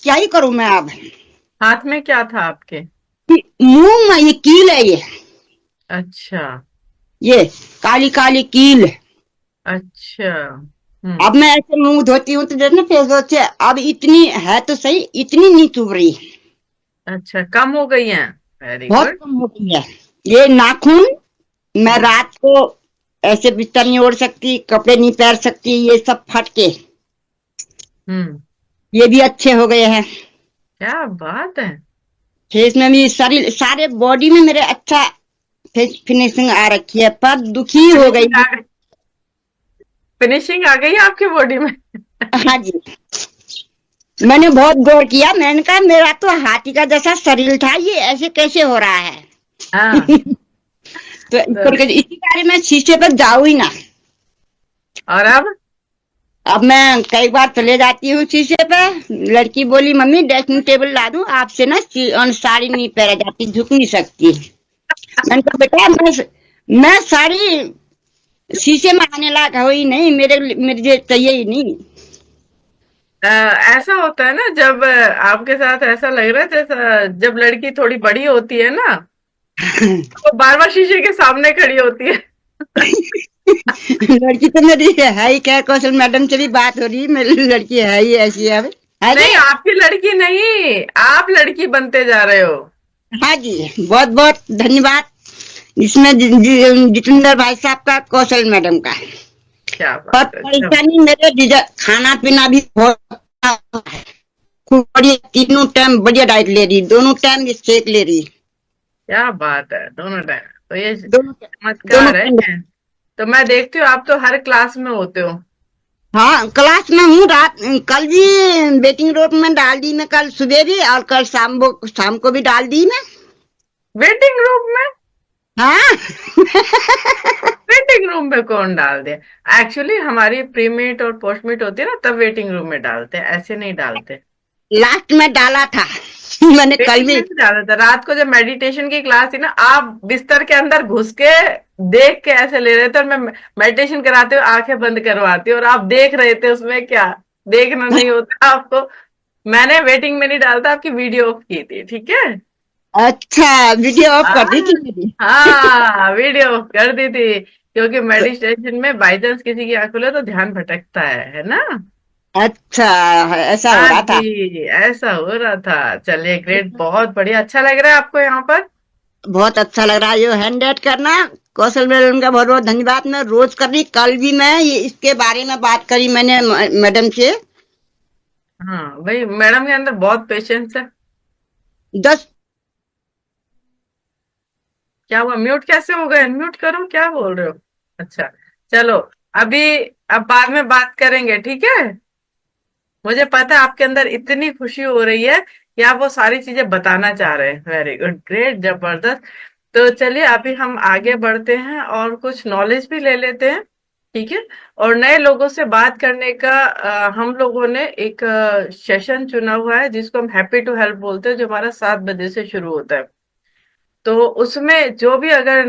क्या ही करूं मैं अब। हाथ में क्या था आपके? मुंह में ये कील है ये। अच्छा। ये काली काली कील। अच्छा। अब मैं ऐसे मुंह धोती हूँ तो जैसे फेस वॉश से अब इतनी है तो सही, इतनी नहीं चुभ रही। अच्छा, कम हो गई हैं। वेरी बहुत गुड। कम होती है। ये नाखून मैं रात को ऐसे बिस्तर नहीं ओढ़ सकती, कपड़े नहीं पहन सकती, ये सब फट के हम्म। ये भी अच्छे हो गए हैं। क्या बात है। फेस में भी सारी सारे बॉडी में मेरे अच्छा फेस फिनिशिंग आ रखी है, पर दुखी हो फिनिशिंग गई। आ गई। फिनिशिंग आ गई है आपकी बॉडी में। हाँ जी। मैंने बहुत गौर किया, मैंने कहा मेरा तो हाथी का जैसा शरीर था, ये ऐसे कैसे हो रहा है। हाँ। तो तो इसी बारे में शीशे पर जाऊं ही ना। और अब? अब मैं कई बार चले जाती हूँ शीशे पे। लड़की बोली मम्मी ड्रेसिंग टेबल ला दूं, आपसे ना साड़ी नहीं पहना जाती, झुक नहीं सकती। मैंने कहा बेटा मैं साड़ी शीशे में आने लायक हो ही नहीं, मेरे चाहिए ही नहीं। ऐसा होता है ना, जब आपके साथ ऐसा लग रहा है जैसा जब लड़की थोड़ी बड़ी होती है ना, तो वो बार बार शीशे के सामने खड़ी होती है। लड़की तो मेरी है ही, क्या कौशल मैडम से भी बात हो रही है, मेरी लड़की है ही ऐसी है अब। है नहीं, जी। आपकी लड़की नहीं, आप लड़की बनते जा रहे हो। हाँ जी। बहुत बहुत धन्यवाद। इसमें जितेंद्र भाई साहब का, कौशल मैडम का। क्या पर बात है, अच्छा। परेशानी मेरे खाना पीना भी बहुत खूब बढ़िया, तीनों टाइम बढ़िया डाइट ले रही, दोनों टाइम ये शेक ले रही। क्या बात है, दोनों टाइम तो ये दोनों दोनों चमत्कार है। टाइम। तो मैं देखती हूँ आप तो हर क्लास में होते हो। हाँ क्लास में हूँ। रात कल भी वेटिंग रूम में डाल दी मैं, कल सुबह भी और कल शाम को भी डाल दी मैं। वेटिंग रूम में? हाँ। वेटिंग रूम में कौन डाल दे? एक्चुअली हमारी प्रीमेट और पोस्टमेट होती है ना, तब वेटिंग रूम में डालते हैं, ऐसे नहीं डालते। लास्ट में डाला था। मैंने कल वेटिंग में भी। नहीं डाला था। रात को जब मेडिटेशन की क्लास थी ना, आप बिस्तर के अंदर घुस के देख के ऐसे ले रहे थे, और मैं मेडिटेशन कराते हुए आंखें बंद करवाती और आप देख रहे थे। उसमें क्या देखना नहीं होता आपको। मैंने वेटिंग में नहीं डालता, आपकी वीडियो ऑफ की थी, ठीक है। अच्छा, वीडियो ऑफ कर दी हाँ। थी मेरी। हाँ, वीडियो ऑफ कर दी थी, क्योंकि मेडिटेशन में बाई चांस किसी की आंख खुले तो ध्यान भटकता है ना। अच्छा, ऐसा हो हाँ रहा था। जी, ऐसा हो रहा था। चलिए, ग्रेट, बहुत बढ़िया। अच्छा लग रहा है आपको यहाँ पर? बहुत अच्छा लग रहा है ये हैंड राइट करना। कौशल मैडम का बहुत बहुत धन्यवाद। मैं रोज कर रही, कल भी मैं ये इसके बारे में बात करी मैंने मैडम से। हाँ भाई, मैडम के अंदर बहुत पेशेंस है। 10। क्या हुआ, म्यूट कैसे हो गए? अनम्यूट करो, क्या बोल रहे हो? अच्छा, चलो। अभी अब बाद में बात करेंगे, ठीक है। मुझे पता है आपके अंदर इतनी खुशी हो रही है कि आप वो सारी चीजें बताना चाह रहे हैं। वेरी गुड, ग्रेट, जबरदस्त। तो चलिए, अभी हम आगे बढ़ते हैं और कुछ नॉलेज भी ले लेते हैं, ठीक है। और नए लोगों से बात करने का हम लोगों ने एक सेशन चुना हुआ है, जिसको हम हैप्पी टू हेल्प बोलते हैं, जो हमारा 7 बजे से शुरू होता है। तो उसमें जो भी अगर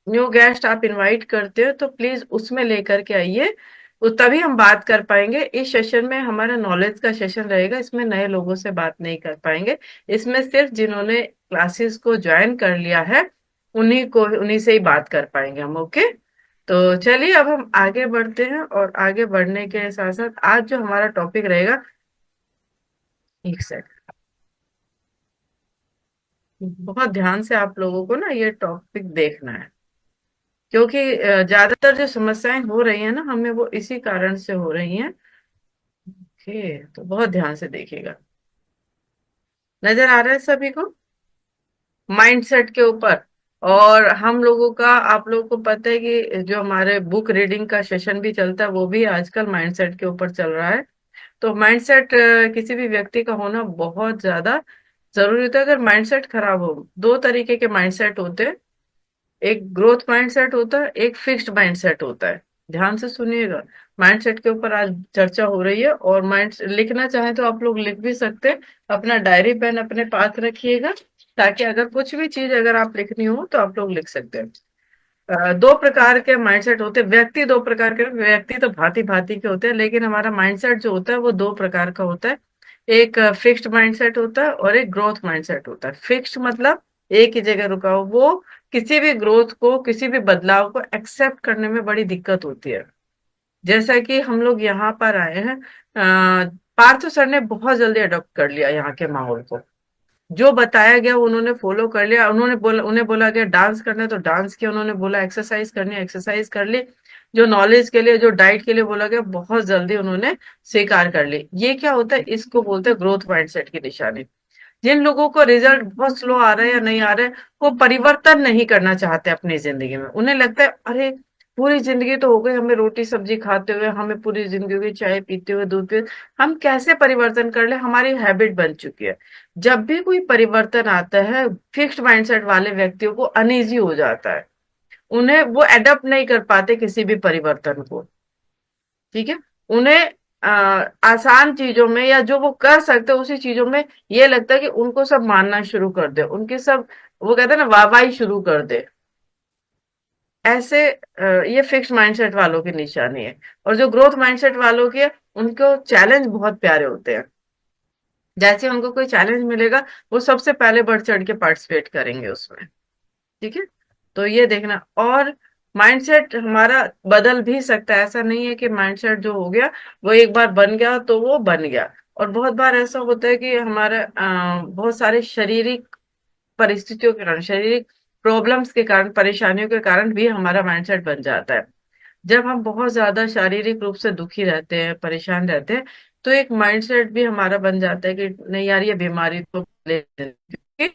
न्यू गेस्ट आप इनवाइट करते हो, तो प्लीज उसमें लेकर के आइए। वो तभी हम बात कर पाएंगे। इस सेशन में हमारा नॉलेज का सेशन रहेगा, इसमें नए लोगों से बात नहीं कर पाएंगे। इसमें सिर्फ जिन्होंने क्लासेस को ज्वाइन कर लिया है, उन्हीं से ही बात कर पाएंगे हम। ओके। तो चलिए, अब हम आगे बढ़ते हैं, और आगे बढ़ने के साथ साथ आज जो हमारा टॉपिक रहेगा, एक सेकंड, बहुत ध्यान से आप लोगों को ना ये टॉपिक देखना है, क्योंकि ज्यादातर जो समस्याएं हो रही है ना हमें, वो इसी कारण से हो रही हैं। ओके, तो बहुत ध्यान से देखिएगा। नजर आ रहा है सभी को? माइंडसेट के ऊपर। और हम लोगों का, आप लोगों को पता है कि जो हमारे बुक रीडिंग का सेशन भी चलता है, वो भी आजकल माइंडसेट के ऊपर चल रहा है। तो माइंडसेट किसी भी व्यक्ति का होना बहुत ज्यादा जरूरी होता है। अगर माइंडसेट खराब हो, दो तरीके के माइंडसेट होते हैं। एक ग्रोथ माइंडसेट होता है, एक फिक्स्ड माइंडसेट होता है। ध्यान से सुनिएगा। माइंडसेट के ऊपर आज चर्चा हो रही है, और माइंड लिखना चाहे तो आप लोग लिख भी सकते हैं। अपना डायरी पेन अपने पास रखिएगा, ताकि अगर कुछ भी चीज अगर आप लिखनी हो तो आप लोग लिख सकते हैं। दो प्रकार के माइंडसेट होते हैं। व्यक्ति दो प्रकार के, व्यक्ति तो भांति भांति के होते हैं, लेकिन हमारा माइंडसेट जो होता है वो दो प्रकार का होता है। एक फिक्स्ड माइंडसेट होता है और एक ग्रोथ माइंडसेट होता है। फिक्स्ड मतलब एक ही जगह रुका हो, वो किसी भी ग्रोथ को, किसी भी बदलाव को एक्सेप्ट करने में बड़ी दिक्कत होती है। जैसा कि हम लोग यहाँ पर आए हैं, पार्थो सर ने बहुत जल्दी अडॉप्ट कर लिया यहाँ के माहौल को। जो बताया गया उन्होंने फॉलो कर लिया। उन्हें बोला गया डांस करना है तो डांस किया, उन्होंने बोला एक्सरसाइज करनी है एक्सरसाइज कर ली, जो नॉलेज के लिए, जो डाइट के लिए बोला गया, बहुत जल्दी उन्होंने स्वीकार कर ली। ये क्या होता है, इसको बोलते हैं ग्रोथ माइंडसेट की निशानी। जिन लोगों को रिजल्ट बहुत स्लो आ रहा है या नहीं आ रहा है, वो परिवर्तन नहीं करना चाहते अपनी जिंदगी में। उन्हें लगता है अरे पूरी जिंदगी तो हो गई हमें रोटी सब्जी खाते हुए, हमें पूरी जिंदगी हो गई चाय पीते हुए, दूध पीते, हम कैसे परिवर्तन कर ले, हमारी हैबिट बन चुकी है। जब भी कोई परिवर्तन आता है, फिक्स्ड माइंडसेट वाले व्यक्तियों को अनईजी हो जाता है। उन्हें वो एडप्ट नहीं कर पाते किसी भी परिवर्तन को। ठीक है। उन्हें अ, आसान चीजों में या जो वो कर सकते हैं उसी चीजों में ये लगता है कि उनको सब मानना शुरू कर दे, उनकी सब, वो कहते हैं ना, वाहवाही शुरू कर दे। ऐसे ये फिक्स्ड माइंडसेट वालों की निशानी है। और जो ग्रोथ माइंडसेट वालों की है, उनको चैलेंज बहुत प्यारे होते हैं। जैसे उनको कोई चैलेंज मिलेगा, वो सबसे पहले बढ़ चढ़ के पार्टिसिपेट करेंगे उसमें। ठीक है। तो ये देखना। और माइंडसेट हमारा बदल भी सकता है, ऐसा नहीं है कि माइंडसेट जो हो गया वो एक बार बन गया तो वो बन गया। और बहुत बार ऐसा होता है कि हमारे बहुत सारे शारीरिक परिस्थितियों के कारण, शारीरिक प्रॉब्लम्स के कारण, परेशानियों के कारण भी हमारा माइंडसेट बन जाता है। जब हम बहुत ज्यादा शारीरिक रूप से दुखी रहते हैं, परेशान रहते हैं, तो एक माइंडसेट भी हमारा बन जाता है कि नहीं यार, ये बीमारी तो ले, क्योंकि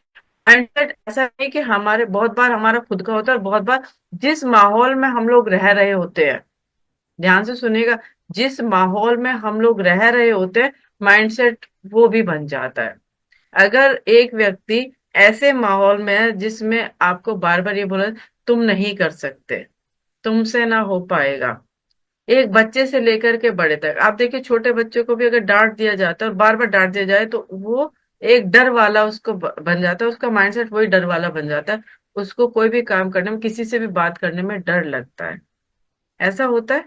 माइंडसेट ऐसा नहीं कि हमारे, बहुत बार हमारा खुद का होता है और बहुत बार जिस माहौल में हम लोग रह रहे होते हैं, ध्यान से सुनिएगा, जिस माहौल में हम लोग रह रहे होते हैं, माइंडसेट वो भी बन जाता है। अगर एक व्यक्ति ऐसे माहौल में है जिसमें आपको बार बार ये बोला तुम नहीं कर सकते, तुमसे ना हो पाएगा, एक बच्चे से लेकर के बड़े तक आप देखिए, छोटे बच्चे को भी अगर डांट दिया जाता है और बार बार डांट दिया जाए तो वो एक डर वाला उसको बन जाता है, उसका माइंडसेट वही डर वाला बन जाता है। उसको कोई भी काम करने में, किसी से भी बात करने में डर लगता है। ऐसा होता है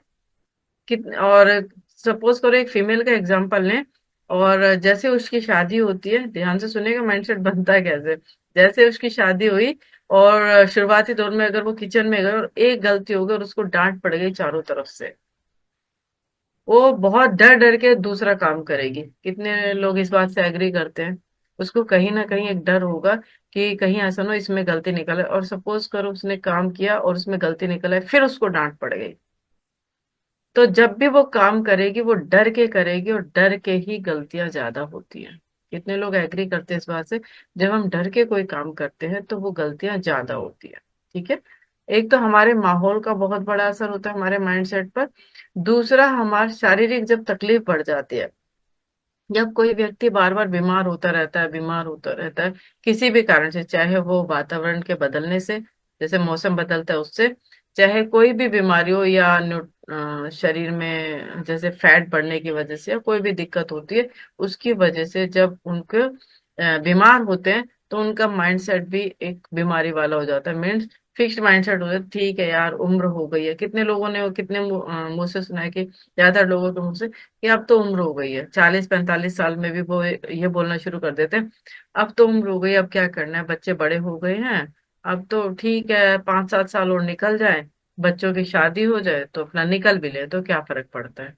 कि, और सपोज करो एक फीमेल का एग्जांपल लें, और जैसे उसकी शादी होती है, ध्यान से सुनेगा माइंडसेट बनता है कैसे। जैसे उसकी शादी हुई और शुरुआती दौर में अगर वो किचन में गए और एक गलती हो गई और उसको डांट पड़ गई चारों तरफ से, वो बहुत डर डर के दूसरा काम करेगी। कितने लोग इस बात से एग्री करते हैं। उसको कहीं ना कहीं एक डर होगा कि कहीं ऐसा ना हो इसमें गलती निकले, और सपोज करो उसने काम किया और उसमें गलती निकले, फिर उसको डांट पड़ गई, तो जब भी वो काम करेगी वो डर के करेगी, और डर के ही गलतियां ज्यादा होती हैं। कितने लोग एग्री करते हैं इस बात से, जब हम डर के कोई काम करते हैं तो वो गलतियां ज्यादा होती है। ठीक है। एक तो हमारे माहौल का बहुत बड़ा असर होता है हमारे माइंडसेट पर। दूसरा, हमारी शारीरिक जब तकलीफ बढ़ जाती है, जब कोई व्यक्ति बार बार बीमार होता रहता है, बीमार होता रहता है किसी भी कारण से, चाहे वो वातावरण के बदलने से, जैसे मौसम बदलता है उससे, चाहे कोई भी बीमारी हो, या शरीर में जैसे फैट बढ़ने की वजह से या कोई भी दिक्कत होती है उसकी वजह से, जब उनको बीमार होते हैं तो उनका माइंडसेट भी एक बीमारी वाला हो जाता है। मीन्स फिक्स्ड माइंडसेट हो जाता है, ठीक है यार उम्र हो गई है। कितने लोगों ने, कितने मुंह से सुना है कि, ज्यादातर लोगों के मुंह से, कि अब तो उम्र हो गई है, 40-45 साल में भी वो ये बोलना शुरू कर देते हैं, अब तो उम्र हो गई, अब क्या करना है, बच्चे बड़े हो गए हैं, अब तो ठीक है 5-7 साल और निकल जाए, बच्चों की शादी हो जाए तो अपना निकल भी ले तो क्या फर्क पड़ता है।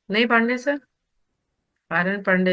नहीं पांडे सर, पारण पांडे